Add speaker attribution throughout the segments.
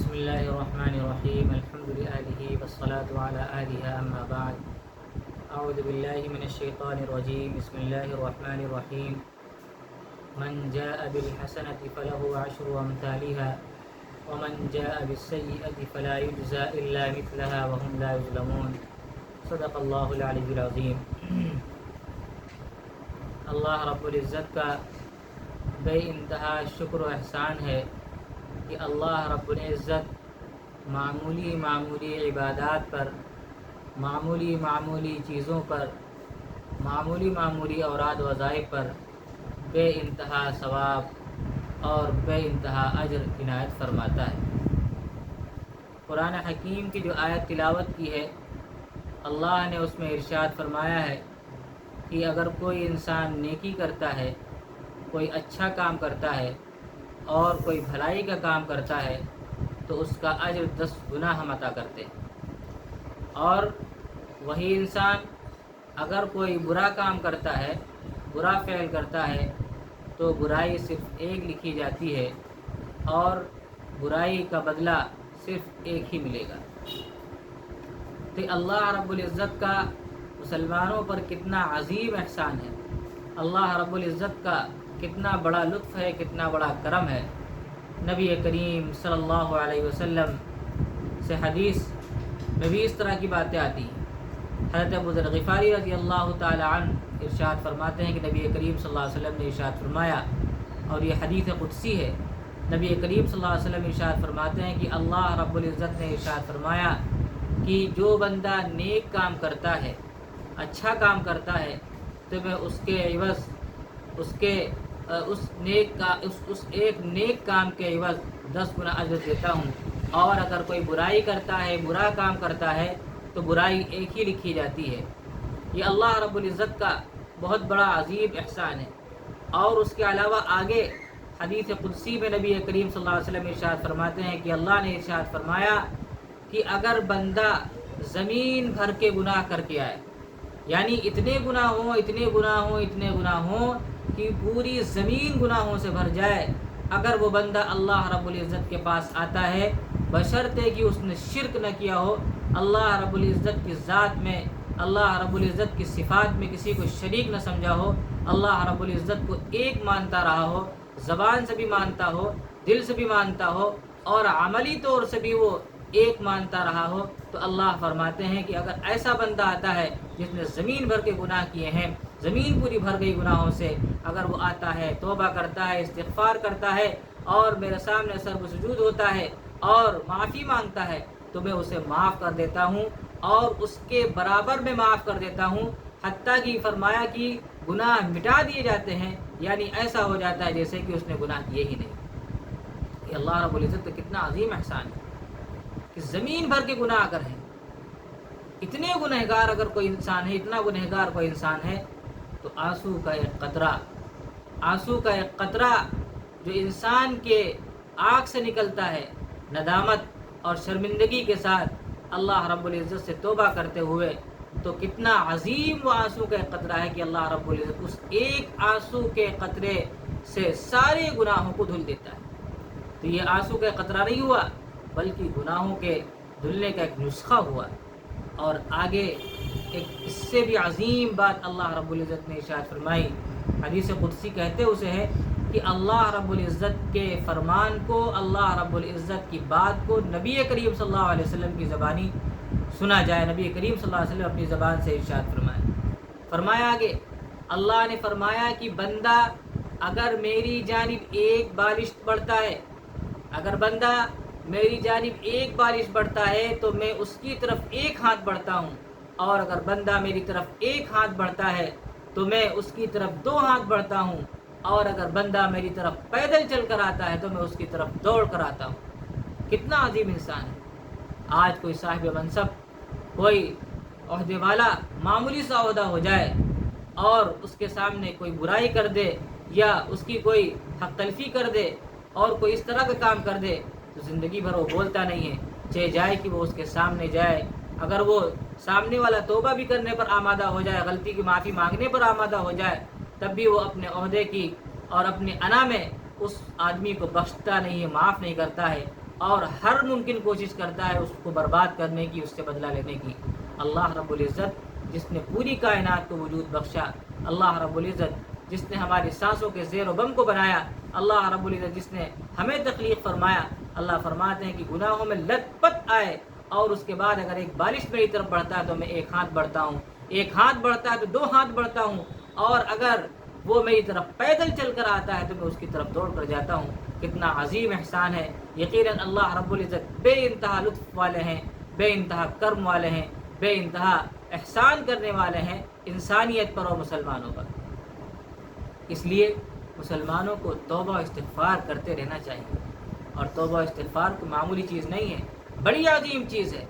Speaker 1: بسم الله الرحمن الرحيم الحمد لله والصلاة على آلها أما بعد أعوذ بالله من الشيطان الرجيم بسم الله الرحمن الرحيم من جاء بالحسنة فله عشر أمثالها ومن جاء بالسيئة فلا يجزى إلا مثلها وهم لا يظلمون صدق الله العلي العظيم۔ اللہ رب العزت کا بے انتہا شکر و احسان ہے کہ اللہ رب العزت معمولی عبادات پر، معمولی چیزوں پر، معمولی اوراد وظائف پر بے انتہا ثواب اور بے انتہا اجر عنایت فرماتا ہے۔ قرآن حکیم کی جو آیت تلاوت کی ہے، اللہ نے اس میں ارشاد فرمایا ہے کہ اگر کوئی انسان نیکی کرتا ہے، کوئی اچھا کام کرتا ہے اور کوئی بھلائی کا کام کرتا ہے تو اس کا اجر 10 گنا ہم عطا کرتے ہیں، اور وہی انسان اگر کوئی برا کام کرتا ہے، برا فعل کرتا ہے تو برائی صرف 1 لکھی جاتی ہے اور برائی کا بدلہ صرف 1 ہی ملے گا۔ تو اللہ رب العزت کا مسلمانوں پر کتنا عظیم احسان ہے، اللہ رب العزت کا کتنا بڑا لطف ہے، کتنا بڑا کرم ہے۔ نبی کریم صلی اللہ علیہ وسلم سے حدیث میں بھی اس طرح کی باتیں آتی ہیں۔ حضرت ابو ذر غفاری رضی اللہ تعالی عنہ ارشاد فرماتے ہیں کہ نبی کریم صلی اللہ علیہ وسلم نے ارشاد فرمایا، اور یہ حدیث قدسی ہے، نبی کریم صلی اللہ علیہ وسلم ارشاد فرماتے ہیں کہ اللہ رب العزت نے ارشاد فرمایا کہ جو بندہ نیک کام کرتا ہے، اچھا کام کرتا ہے تو میں اس کے عوض اس ایک نیک کام کے عوض 10 گنا اجر دیتا ہوں، اور اگر کوئی برائی کرتا ہے، برا کام کرتا ہے تو برائی 1 ہی لکھی جاتی ہے۔ یہ اللہ رب العزت کا بہت بڑا عظیم احسان ہے۔ اور اس کے علاوہ آگے حدیث قدسی میں نبی کریم صلی اللہ علیہ وسلم ارشاد فرماتے ہیں کہ اللہ نے ارشاد فرمایا کہ اگر بندہ زمین بھر کے گناہ کر کے آئے، یعنی اتنے گناہ ہوں کہ پوری زمین گناہوں سے بھر جائے، اگر وہ بندہ اللہ رب العزت کے پاس آتا ہے بشرطے کہ اس نے شرک نہ کیا ہو، اللہ رب العزت کی ذات میں، اللہ رب العزت کی صفات میں کسی کو شریک نہ سمجھا ہو، اللہ رب العزت کو ایک مانتا رہا ہو، زبان سے بھی مانتا ہو، دل سے بھی مانتا ہو، اور عملی طور سے بھی وہ ایک مانتا رہا ہو، تو اللہ فرماتے ہیں کہ اگر ایسا بندہ آتا ہے جس نے زمین بھر کے گناہ کیے ہیں، زمین پوری بھر گئی گناہوں سے، اگر وہ آتا ہے، توبہ کرتا ہے، استغفار کرتا ہے اور میرے سامنے سر و سجود ہوتا ہے اور معافی مانگتا ہے، تو میں اسے معاف کر دیتا ہوں اور اس کے برابر میں معاف کر دیتا ہوں، حتیٰ کہ فرمایا کہ گناہ مٹا دیے جاتے ہیں، یعنی ایسا ہو جاتا ہے جیسے کہ اس نے گناہ کیے ہی نہیں۔ یہ اللہ رب العزت کا کتنا عظیم احسان ہے کہ زمین بھر کے گناہ اگر ہیں، اتنے گنہگار اگر کوئی انسان ہے، اتنا گنہگار کوئی انسان ہے، تو آنسو کا ایک قطرہ جو انسان کے آنکھ سے نکلتا ہے ندامت اور شرمندگی کے ساتھ اللہ رب العزت سے توبہ کرتے ہوئے، تو کتنا عظیم وہ آنسو کا ایک قطرہ ہے کہ اللہ رب العزت اس ایک آنسو کے قطرے سے سارے گناہوں کو دھل دیتا ہے۔ تو یہ آنسو کا قطرہ نہیں ہوا، بلکہ گناہوں کے دھلنے کا ایک نسخہ ہوا۔ اور آگے ایک اس سے بھی عظیم بات اللہ رب العزت نے ارشاد فرمائی، حدیث قدسی کہتے اسے ہے کہ اللہ رب العزت کے فرمان کو، اللہ رب العزت کی بات کو نبی کریم صلی اللہ علیہ وسلم کی زبانی سنا جائے۔ نبی کریم صلی اللہ علیہ وسلم اپنی زبان سے ارشاد فرمایا آگے اللہ نے فرمایا کہ بندہ اگر میری جانب ایک بالشت بڑھتا ہے، اگر بندہ میری جانب ایک بالش بڑھتا ہے تو میں اس کی طرف 1 ہاتھ بڑھتا ہوں، اور اگر بندہ میری طرف 1 ہاتھ بڑھتا ہے تو میں اس کی طرف 2 ہاتھ بڑھتا ہوں، اور اگر بندہ میری طرف پیدل چل کر آتا ہے تو میں اس کی طرف دوڑ کر آتا ہوں۔ کتنا عظیم انسان ہے۔ آج کوئی صاحب منصب، کوئی عہدے والا معمولی سا عہدہ ہو جائے اور اس کے سامنے کوئی برائی کر دے یا اس کی کوئی حق تلفی کر دے اور کوئی اس طرح کا کام کر دے تو زندگی بھر وہ بولتا نہیں ہے، چاہے جائے کہ وہ اس کے سامنے جائے، اگر وہ سامنے والا توبہ بھی کرنے پر آمادہ ہو جائے، غلطی کی معافی مانگنے پر آمادہ ہو جائے، تب بھی وہ اپنے عہدے کی اور اپنے انا میں اس آدمی کو بخشتا نہیں ہے، معاف نہیں کرتا ہے۔ اور ہر ممکن کوشش کرتا ہے اس کو برباد کرنے کی، اس سے بدلہ لینے کی۔ اللہ رب العزت جس نے پوری کائنات کو وجود بخشا، اللہ رب العزت جس نے ہماری سانسوں کے زیر و بم کو بنایا، اللہ رب العزت جس نے ہمیں تخلیق فرمایا، اللہ فرماتے ہیں کہ گناہوں میں لت پت آئے اور اس کے بعد اگر ایک بارش میری طرف بڑھتا ہے تو میں ایک ہاتھ بڑھتا ہوں، ایک ہاتھ بڑھتا ہے تو دو ہاتھ بڑھتا ہوں، اور اگر وہ میری طرف پیدل چل کر آتا ہے تو میں اس کی طرف دوڑ کر جاتا ہوں۔ کتنا عظیم احسان ہے! یقیناً اللہ رب العزت بے انتہا لطف والے ہیں، بے انتہا کرم والے ہیں، بے انتہا احسان کرنے والے ہیں انسانیت پر اور مسلمانوں پر۔ اس لیے مسلمانوں کو توبہ و استغفار کرتے رہنا چاہیے، اور توبہ و استغفار کوئی معمولی چیز نہیں ہے، بڑی عظیم چیز ہے،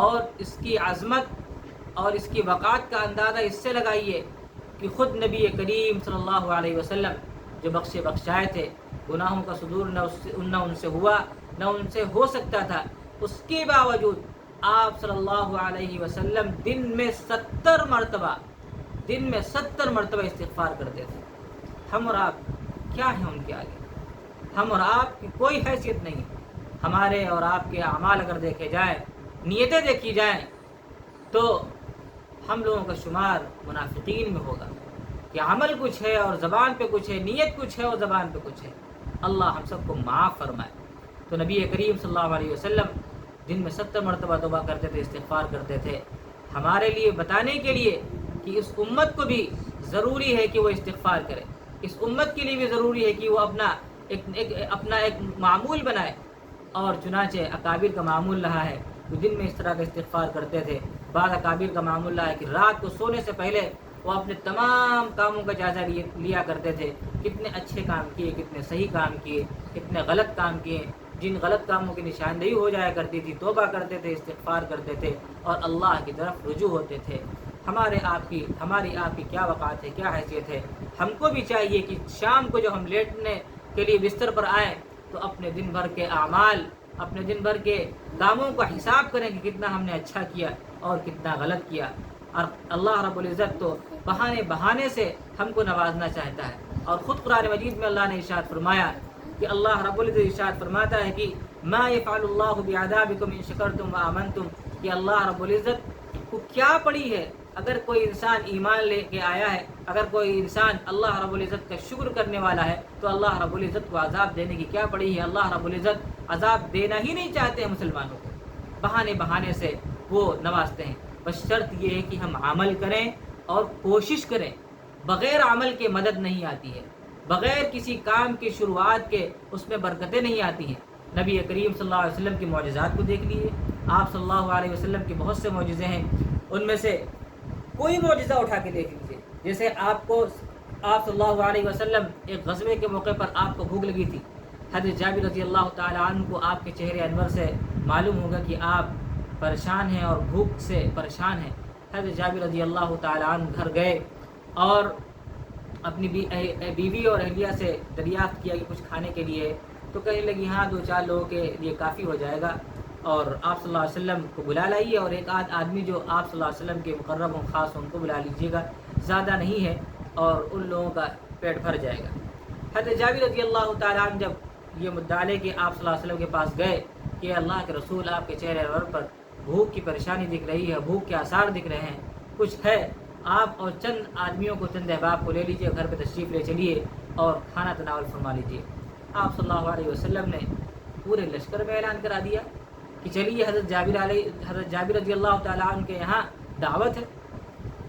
Speaker 1: اور اس کی عظمت اور اس کی وقعت کا اندازہ اس سے لگائیے کہ خود نبی کریم صلی اللہ علیہ وسلم جو بخشائے تھے، گناہوں کا صدور نہ ان سے ہوا نہ ان سے ہو سکتا تھا، اس کے باوجود آپ صلی اللہ علیہ وسلم دن میں 70 مرتبہ استغفار کرتے تھے۔ ہم اور آپ کیا ہیں ان کے آگے؟ ہم اور آپ کی کوئی حیثیت نہیں۔ ہمارے اور آپ کے اعمال اگر دیکھے جائیں، نیتیں دیکھی جائیں، تو ہم لوگوں کا شمار منافقین میں ہوگا کہ عمل کچھ ہے اور زبان پہ کچھ ہے، نیت کچھ ہے اور زبان پہ کچھ ہے۔ اللہ ہم سب کو معاف فرمائے۔ تو نبی کریم صلی اللہ علیہ وسلم دن میں 70 مرتبہ توبہ کرتے تھے، استغفار کرتے تھے، ہمارے لیے بتانے کے لیے کہ اس امت کو بھی ضروری ہے کہ وہ استغفار کرے، اس امت کے لیے بھی ضروری ہے کہ وہ اپنا ایک معمول بنائے، اور چنانچہ اکابر کا معمول رہا ہے وہ دن میں اس طرح کا استغفار کرتے تھے۔ بعض اکابر کا معمول رہا ہے کہ رات کو سونے سے پہلے وہ اپنے تمام کاموں کا جائزہ لیا کرتے تھے، کتنے اچھے کام کیے، کتنے صحیح کام کیے، کتنے غلط کام کیے، جن غلط کاموں کی نشاندہی ہو جایا کرتی تھی توبہ کرتے تھے، استغفار کرتے تھے اور اللہ کی طرف رجوع ہوتے تھے۔ ہماری آپ کی کیا وقعت ہے، کیا حیثیت ہے؟ ہم کو بھی چاہیے کہ شام کو جو ہم لیٹنے کے لیے بستر پر آئیں تو اپنے دن بھر کے اعمال، اپنے دن بھر کے کاموں کا حساب کریں کہ کتنا ہم نے اچھا کیا اور کتنا غلط کیا۔ اور اللہ رب العزت تو بہانے سے ہم کو نوازنا چاہتا ہے، اور خود قرآن مجید میں اللہ نے ارشاد فرمایا کہ اللہ رب العزت ارشاد فرماتا ہے کہ ما يفعل اللہ بعذابکم ان شکرتم وآمنتم، کہ اللہ رب العزت کو کیا پڑی ہے اگر کوئی انسان ایمان لے کے آیا ہے، اگر کوئی انسان اللہ رب العزت کا شکر کرنے والا ہے تو اللہ رب العزت کو عذاب دینے کی کیا پڑی ہے؟ اللہ رب العزت عذاب دینا ہی نہیں چاہتے ہیں مسلمانوں کو، بہانے سے وہ نوازتے ہیں۔ بس شرط یہ ہے کہ ہم عمل کریں اور کوشش کریں، بغیر عمل کے مدد نہیں آتی ہے، بغیر کسی کام کی شروعات کے اس میں برکتیں نہیں آتی ہیں۔ نبی کریم صلی اللہ علیہ وسلم کی معجزات کو دیکھ لیجیے، آپ صلی اللہ علیہ وسلم کے بہت سے معجزے ہیں، ان میں سے کوئی معجزہ اٹھا کے دیکھ لیجیے۔ جیسے آپ صلی اللہ علیہ وسلم ایک غزوے کے موقع پر آپ کو بھوک لگی تھی، حضرت جابر رضی اللہ تعالیٰ عنہ کو آپ کے چہرے انور سے معلوم ہوگا کہ آپ پریشان ہیں اور بھوک سے پریشان ہیں۔ حضرت جابر رضی اللہ تعالیٰ عنہ گھر گئے اور اپنی بیوی اور اہلیہ سے دریافت کیا کہ کچھ کھانے کے لیے، تو کہنے لگی ہاں 2-4 لوگوں کے لیے کافی ہو جائے گا، اور آپ صلی اللہ علیہ وسلم کو بلا لائیے، اور ایک آدمی جو آپ صلی اللہ علیہ وسلم کے مقرب و خاص ان کو بلا لیجیے گا، زیادہ نہیں ہے، اور ان لوگوں کا پیٹ بھر جائے گا۔ حضرت جابر رضی اللہ تعالیٰ عنہ جب یہ مدعا لے کہ آپ صلی اللہ علیہ وسلم کے پاس گئے کہ اللہ کے رسول آپ کے چہرے انور پر بھوک کی پریشانی دکھ رہی ہے، بھوک کے آثار دکھ رہے ہیں، کچھ ہے، آپ اور چند آدمیوں کو، چند احباب کو لے لیجئے، گھر پہ تشریف لے چلیے اور کھانا تناول فرما لیجیے۔ آپ صلی اللہ علیہ وسلم نے پورے لشکر میں اعلان کرا دیا کہ چلیے حضرت جابر رضی اللہ تعالیٰ عنہ کے یہاں دعوت ہے۔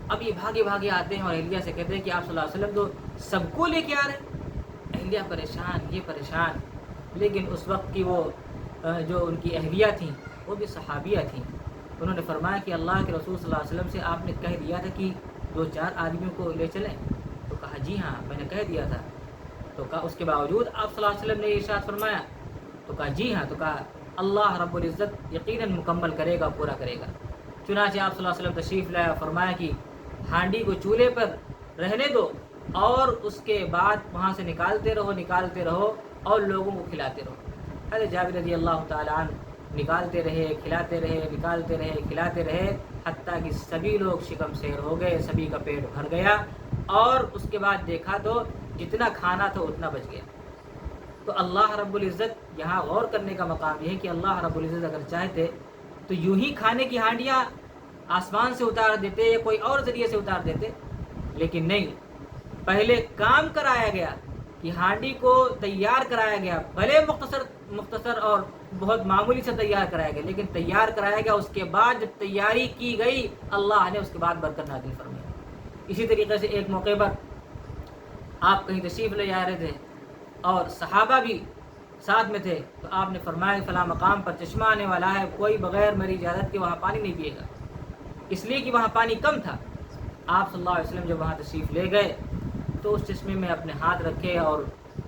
Speaker 1: اب یہ بھاگے آتے ہیں اور اہلیہ سے کہتے ہیں کہ آپ صلی اللہ علیہ وسلم تو سب کو لے کے آ رہے ہیں۔ اہلیہ پریشان، یہ پریشان، لیکن اس وقت کی وہ جو ان کی اہلیہ تھیں وہ بھی صحابیہ تھیں، انہوں نے فرمایا کہ اللہ کے رسول صلی اللہ علیہ وسلم سے آپ نے کہہ دیا تھا کہ 2-4 آدمیوں کو لے چلیں، تو کہا جی ہاں میں نے کہہ دیا تھا، تو کہا اس کے باوجود آپ صلی اللہ علیہ وسلم نے ارشاد فرمایا، تو کہا جی ہاں، تو کہا اللہ رب العزت یقیناً مکمل کرے گا، پورا کرے گا۔ چنانچہ آپ صلی اللہ علیہ وسلم تشریف لائے، فرمایا کہ ہانڈی کو چولہے پر رہنے دو اور اس کے بعد وہاں سے نکالتے رہو اور لوگوں کو کھلاتے رہو۔ حضرت جابر رضی اللہ تعالیٰ عنہ نکالتے رہے، کھلاتے رہے، حتیٰ کہ سبھی لوگ شکم سیر ہو گئے، سبھی کا پیٹ بھر گیا، اور اس کے بعد دیکھا تو جتنا کھانا تھا اتنا بچ گیا۔ تو اللہ رب العزت یہاں غور کرنے کا مقام یہ ہے کہ اللہ رب العزت اگر چاہتے تو یوں ہی کھانے کی ہانڈیاں آسمان سے اتار دیتے یا کوئی اور ذریعے سے اتار دیتے، لیکن نہیں، پہلے کام کرایا گیا کہ ہانڈی کو تیار کرایا گیا، بھلے مختصر اور بہت معمولی سے تیار کرایا گیا، لیکن تیار کرایا گیا، اس کے بعد جب تیاری کی گئی اللہ نے اس کے بعد برکت نازل فرمائی۔ اسی طریقے سے ایک موقع پر آپ کہیں تشریف لے جا رہے تھے اور صحابہ بھی ساتھ میں تھے، تو آپ نے فرمایا فلاں مقام پر چشمہ آنے والا ہے، کوئی بغیر میری اجازت کے وہاں پانی نہیں پیے گا، اس لیے کہ وہاں پانی کم تھا۔ آپ صلی اللہ علیہ وسلم جب وہاں تشریف لے گئے تو اس چشمے میں اپنے ہاتھ رکھے اور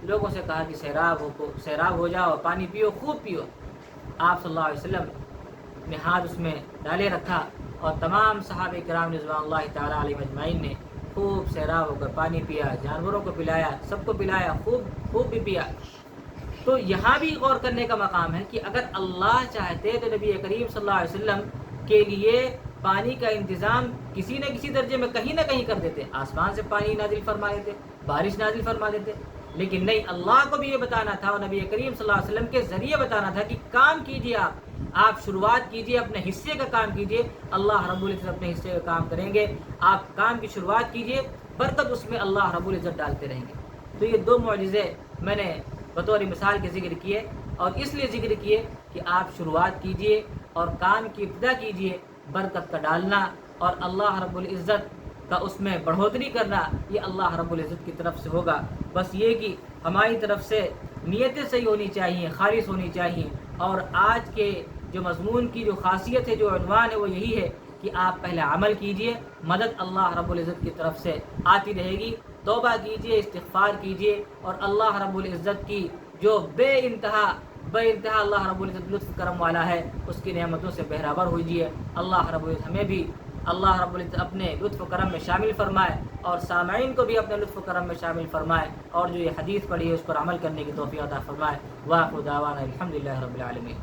Speaker 1: لوگوں سے کہا کہ سیراب ہو جاؤ، پانی پیو، خوب پیو۔ آپ صلی اللہ علیہ وسلم نے ہاتھ اس میں ڈالے رکھا اور تمام صحابہ کرام رضوان اللہ تعالیٰ علیہ اجمعین نے خوب سیراب ہو کر پانی پیا، جانوروں کو پلایا، سب کو پلایا، خوب بھی پیا۔ تو یہاں بھی غور کرنے کا مقام ہے کہ اگر اللہ چاہتے تو نبی کریم صلی اللہ علیہ وسلم کے لیے پانی کا انتظام کسی نہ کسی درجے میں کہیں نہ کہیں کر دیتے، آسمان سے پانی نازل فرما دیتے، بارش نازل فرما دیتے، لیکن نہیں، اللہ کو بھی یہ بتانا تھا اور نبی کریم صلی اللہ علیہ وسلم کے ذریعے بتانا تھا کہ کام کیجیے، آپ شروعات کیجیے، اپنے حصے کا کام کیجیے، اللہ رب العزت اپنے حصے کا کام کریں گے، آپ کام کی شروعات کیجیے، برکت اس میں اللہ رب العزت ڈالتے رہیں گے۔ تو یہ دو معجزے میں نے بطور مثال کے ذکر کیے، اور اس لیے ذکر کیے کہ آپ شروعات کیجیے اور کام کی ابتدا کیجیے، برکت کا ڈالنا اور اللہ رب العزت کا اس میں بڑھوتری کرنا یہ اللہ رب العزت کی طرف سے ہوگا۔ بس یہ کہ ہماری طرف سے نیتیں صحیح ہونی چاہیے، خالص ہونی چاہیے، اور آج کے جو مضمون کی جو خاصیت ہے، جو عنوان ہے، وہ یہی ہے کہ آپ پہلے عمل کیجئے، مدد اللہ رب العزت کی طرف سے آتی رہے گی، توبہ کیجئے، استغفار کیجئے، اور اللہ رب العزت کی جو بے انتہا اللہ رب العزت لطف کرم والا ہے، اس کی نعمتوں سے بہرابر ہوجیے۔ اللہ رب العزت ہمیں بھی اللہ رب العزت اپنے لطف و کرم میں شامل فرمائے، اور سامعین کو بھی اپنے لطف و کرم میں شامل فرمائے، اور جو یہ حدیث پڑھی ہے اس پر عمل کرنے کی توفیق عطا فرمائے۔ وآخر دعوانا الحمدللہ رب العالمین۔